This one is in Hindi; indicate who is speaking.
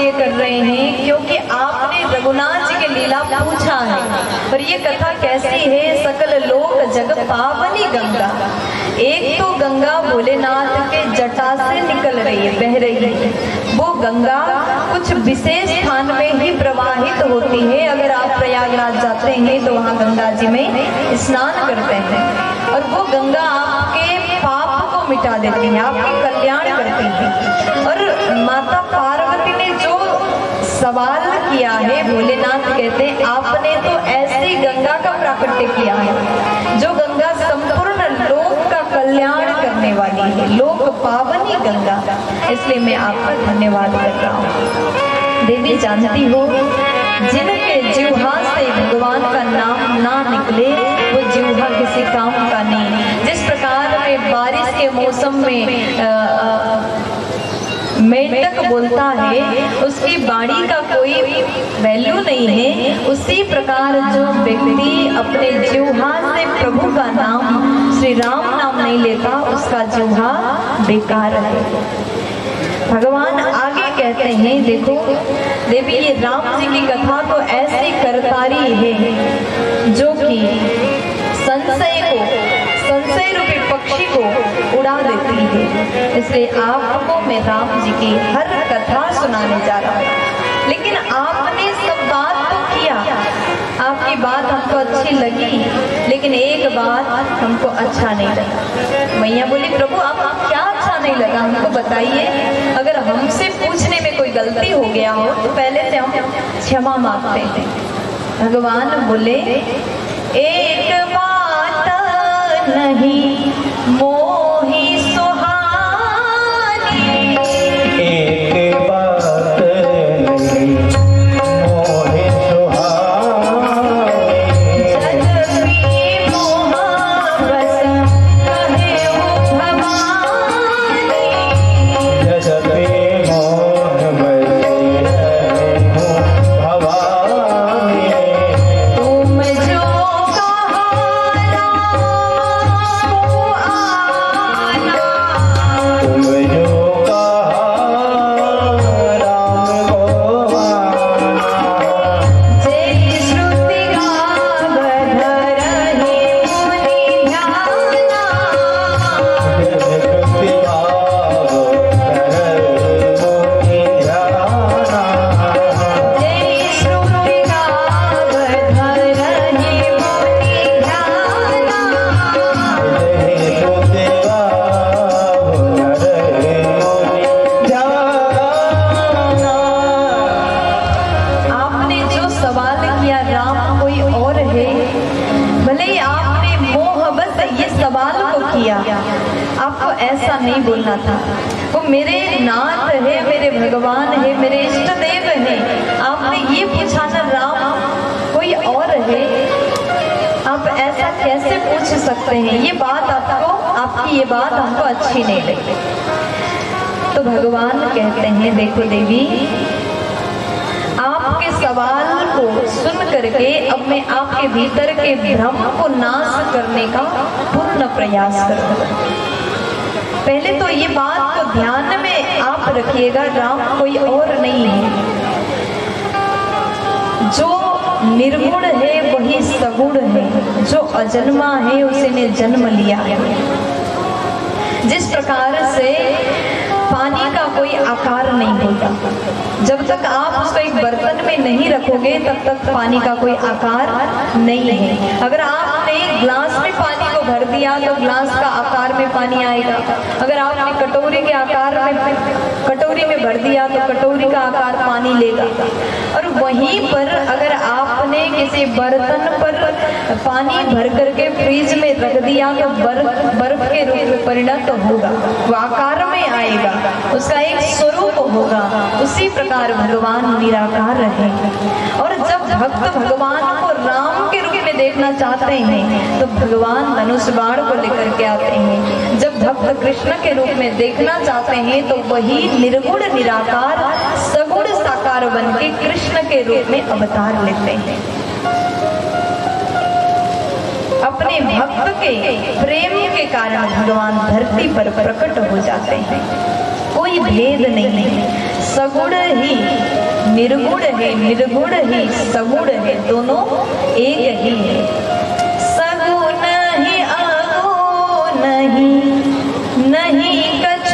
Speaker 1: इसलिए कर रहे हैं क्योंकि आपने रघुनाथ जी की लीला पूछा है। पर ये कथा कैसी है? सकल लोक जग पावनी गंगा। एक तो गंगा भोलेनाथ के जटा से निकल रही है, बह रही है। वो गंगा कुछ विशेष स्थान में ही प्रवाहित होती है। अगर आप प्रयागराज जाते हैं तो वहाँ गंगा जी में स्नान करते हैं और वो गंगा आपके पाप को मिटा देती है, आपका कल्याण करती है। और माता पार्वती ने जो सवाल किया है, भोलेनाथ कहते हैं आपने तो ऐसी गंगा का प्राकट्य किया है जो गंगा संपूर्ण लोक का कल्याण करने वाली है, लोक पावनी गंगा। इसलिए मैं आपका धन्यवाद कर रहा हूँ। देवी जानती हो, जिनके जिह्वा से भगवान का नाम ना निकले वो जिह्वा किसी काम का नहीं। जिस प्रकार में बारिश के मौसम में मेंढक बोलता है, उसकी वाणी का कोई वैल्यू नहीं है, उसी प्रकार जो व्यक्ति अपने जिह्वा से प्रभु का नाम, श्री राम नाम नहीं लेता, उसका जिह्वा बेकार है। भगवान आगे कहते हैं, देखो देवी ये राम जी की कथा तो ऐसी करतारी है जो कि संशय रूपी पक्षी को उड़ा देती है। इसलिए आपको मैं राम जी की हर कथा सुनाने जा रहा हूँ। लेकिन आपने सब बात तो किया, आपकी बात हमको अच्छी लगी, लेकिन एक बात हमको अच्छा नहीं लगा। मैया बोली प्रभु आपको क्या अच्छा नहीं लगा, हमको बताइए। अगर हमसे पूछने में कोई गलती हो गया हो तो पहले से हम क्षमा मांगते हैं। भगवान बोले एक बात नहीं मोही सुहानी,
Speaker 2: एक बात नहीं मोही सुहानी,
Speaker 1: जगती मोहब्बत कहे भवानी,
Speaker 2: जगती मोहब्बत भवानी,
Speaker 1: तुम जो आपको ऐसा नहीं बोलना था। वो मेरे नाथ है, मेरे भगवान है, मेरे इष्ट देव है। आपने ये पूछा ना राम कोई और है, आप ऐसा कैसे पूछ सकते हैं? ये बात आपकी ये बात हमको अच्छी नहीं लगी। तो भगवान कहते हैं देखो देवी, आपके सवाल को सुन करके अब मैं आपके भीतर के भ्रम को नाश करने का पूर्ण प्रयास करूंगा। पहले तो ये बात को ध्यान में आप रखिएगा, राम कोई और नहीं है। जो निर्गुण है वही सगुण है, जो अजन्मा है उसी ने जन्म लिया है। जिस प्रकार से पानी का कोई आकार नहीं होता, जब तक आप उसको एक बर्तन में नहीं रखोगे तब तक पानी का कोई आकार नहीं है। अगर आपने ग्लास में पानी को भर दिया तो ग्लास का आकार में पानी आएगा। अगर आपने कटोरी के आकार में कटोरी में भर दिया तो कटोरी का आकार पानी लेगा। और वहीं पर अगर आपने किसी बर्तन पर पानी भर करके फ्रिज में रख दिया तो बर्फ के रूप में परिणत होगा, वो आकार में आएगा, उसका एक स्वरूप होगा। उसी प्रकार भगवान निराकार रहेंगे। और जब भक्त भगवान को राम के रूप में देखना चाहते हैं तो भगवान धनुष बाण को लेकर के आते हैं। जब भक्त कृष्ण के रूप में देखना चाहते हैं तो वही निर्गुण निराकार सगुण साकार बन के कृष्ण के रूप में अवतार लेते हैं। अपने भक्त के प्रेम के कारण भगवान धरती पर प्रकट हो जाते हैं। कोई भेद नहीं है, सगुण ही निर्गुण है, निर्गुण ही सगुण है, दोनों एक ही है। सगुण ही अगुण ही नहीं कछ